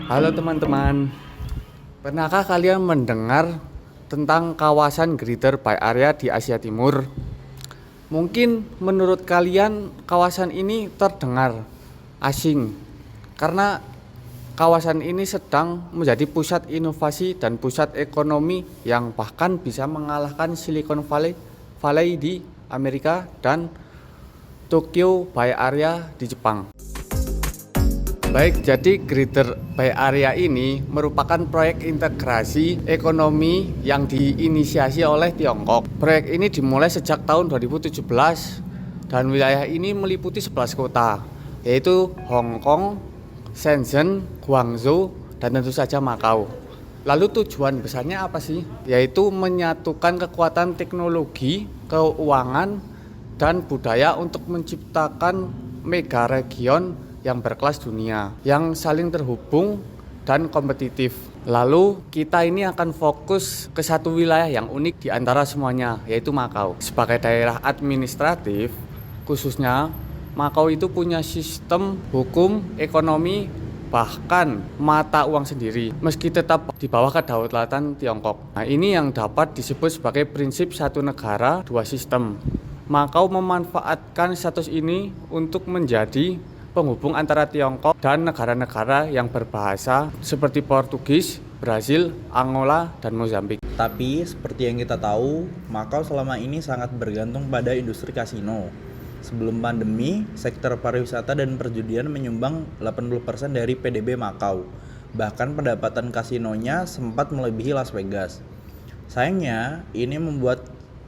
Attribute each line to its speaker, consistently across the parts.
Speaker 1: Halo teman-teman, pernahkah kalian mendengar tentang kawasan Greater Bay Area di Asia Timur? Mungkin menurut kalian kawasan ini terdengar asing karena kawasan ini sedang menjadi pusat inovasi dan pusat ekonomi yang bahkan bisa mengalahkan Silicon Valley di Amerika dan Tokyo Bay Area di Jepang. Baik, jadi Greater Bay Area ini merupakan proyek integrasi ekonomi yang diinisiasi oleh Tiongkok. Proyek ini dimulai sejak tahun 2017 dan wilayah ini meliputi 11 kota, yaitu Hong Kong, Shenzhen, Guangzhou, dan tentu saja Makau. Lalu tujuan besarnya apa sih? Yaitu menyatukan kekuatan teknologi, keuangan, dan budaya untuk menciptakan mega region yang berkelas dunia, yang saling terhubung dan kompetitif. Lalu kita ini akan fokus ke satu wilayah yang unik di antara semuanya, yaitu Makau. Sebagai daerah administratif, khususnya Makau itu punya sistem hukum, ekonomi, bahkan mata uang sendiri, meski tetap di bawah kedaulatan Tiongkok. Nah, ini yang dapat disebut sebagai prinsip satu negara, dua sistem. Makau memanfaatkan status ini untuk menjadi penghubung antara Tiongkok dan negara-negara yang berbahasa seperti Portugis, Brasil, Angola, dan Mozambik.
Speaker 2: Tapi seperti yang kita tahu, Makau selama ini sangat bergantung pada industri kasino. Sebelum pandemi, sektor pariwisata dan perjudian menyumbang 80% dari PDB Makau. Bahkan pendapatan kasinonya sempat melebihi Las Vegas. Sayangnya, ini membuat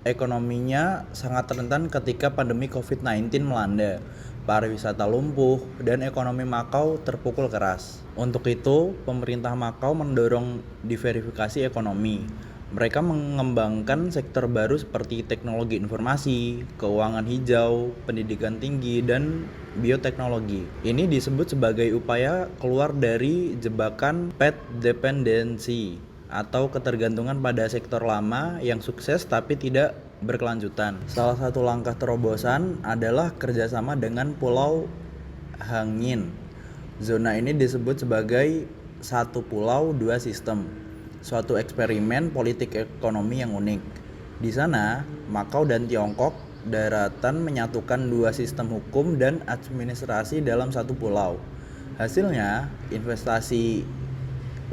Speaker 2: ekonominya sangat rentan ketika pandemi COVID-19 melanda. Pariwisata lumpuh dan ekonomi Makau terpukul keras. Untuk itu, pemerintah Makau mendorong diverifikasi ekonomi. Mereka mengembangkan sektor baru seperti teknologi informasi, keuangan hijau, pendidikan tinggi, dan bioteknologi. Ini disebut sebagai upaya keluar dari jebakan pet dependency atau ketergantungan pada sektor lama yang sukses tapi tidak berkelanjutan. Salah satu langkah terobosan adalah kerjasama dengan Pulau Hangin. Zona ini disebut sebagai satu pulau dua sistem, suatu eksperimen politik ekonomi yang unik. Di sana, Makau dan Tiongkok daratan menyatukan dua sistem hukum dan administrasi dalam satu pulau. Hasilnya, investasi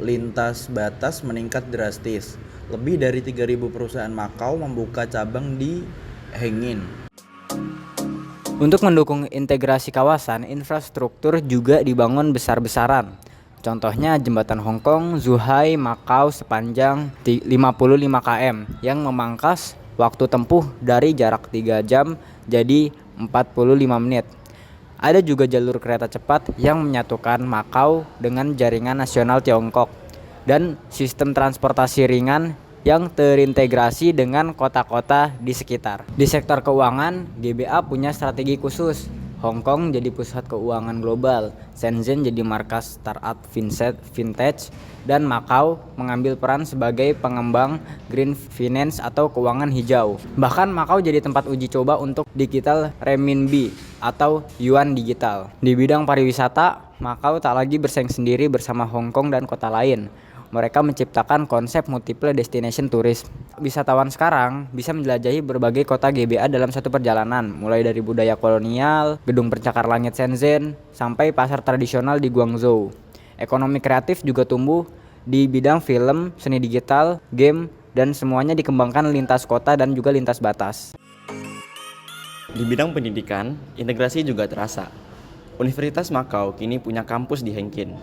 Speaker 2: lintas batas meningkat drastis. Lebih dari 3.000 perusahaan Makau membuka cabang di Hengin.
Speaker 3: Untuk mendukung integrasi kawasan, infrastruktur juga dibangun besar-besaran. Contohnya jembatan Hong Kong, Zhuhai, Makau sepanjang 55 km yang memangkas waktu tempuh dari jarak 3 jam jadi 45 menit. Ada juga jalur kereta cepat yang menyatukan Makau dengan jaringan nasional Tiongkok dan sistem transportasi ringan yang terintegrasi dengan kota-kota di sekitar. Di sektor keuangan, GBA punya strategi khusus. Hong Kong jadi pusat keuangan global, Shenzhen jadi markas startup vintage, dan Makau mengambil peran sebagai pengembang green finance atau keuangan hijau. Bahkan Makau jadi tempat uji coba untuk digital renminbi atau yuan digital. Di bidang pariwisata, Makau tak lagi bersaing sendiri bersama Hong Kong dan kota lain. Mereka menciptakan konsep multiple destination tourism. Wisatawan sekarang bisa menjelajahi berbagai kota GBA dalam satu perjalanan, mulai dari budaya kolonial, gedung pencakar langit Shenzhen, sampai pasar tradisional di Guangzhou. Ekonomi kreatif juga tumbuh di bidang film, seni digital, game, dan semuanya dikembangkan lintas kota dan juga lintas batas.
Speaker 4: Di bidang pendidikan, integrasi juga terasa. Universitas Makau kini punya kampus di Hengqin.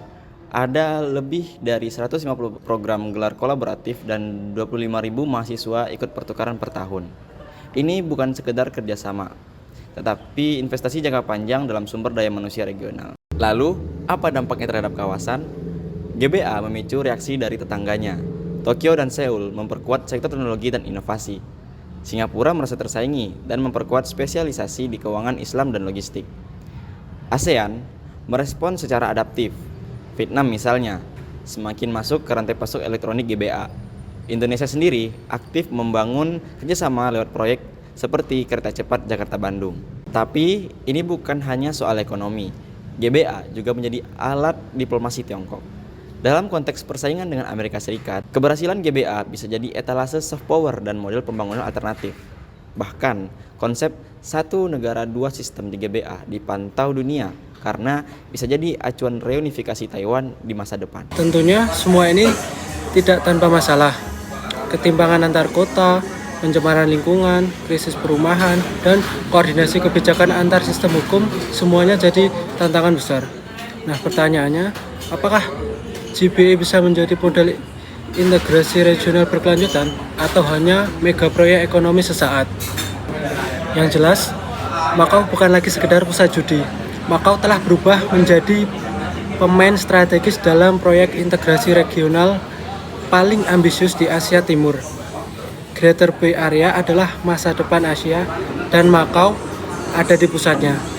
Speaker 4: Ada lebih dari 150 program gelar kolaboratif dan 25.000 mahasiswa ikut pertukaran per tahun. Ini bukan sekedar kerjasama, tetapi investasi jangka panjang dalam sumber daya manusia regional. Lalu, apa dampaknya terhadap kawasan? GBA memicu reaksi dari tetangganya. Tokyo dan Seoul memperkuat sektor teknologi dan inovasi. Singapura merasa tersaingi dan memperkuat spesialisasi di keuangan Islam dan logistik. ASEAN merespon secara adaptif. Vietnam misalnya, semakin masuk ke rantai pasok elektronik GBA. Indonesia sendiri aktif membangun kerjasama lewat proyek seperti kereta cepat Jakarta-Bandung. Tapi ini bukan hanya soal ekonomi. GBA juga menjadi alat diplomasi Tiongkok. Dalam konteks persaingan dengan Amerika Serikat, keberhasilan GBA bisa jadi etalase soft power dan model pembangunan alternatif. Bahkan, konsep satu negara dua sistem di GBA dipantau dunia karena bisa jadi acuan reunifikasi Taiwan di masa depan.
Speaker 5: Tentunya semua ini tidak tanpa masalah. Ketimpangan antar kota, pencemaran lingkungan, krisis perumahan, dan koordinasi kebijakan antar sistem hukum semuanya jadi tantangan besar. Nah, pertanyaannya, apakah GBA bisa menjadi model integrasi regional berkelanjutan atau hanya mega proyek ekonomi sesaat? Yang jelas, Makau bukan lagi sekedar pusat judi. Makau telah berubah menjadi pemain strategis dalam proyek integrasi regional paling ambisius di Asia Timur. Greater Bay Area adalah masa depan Asia dan Makau ada di pusatnya.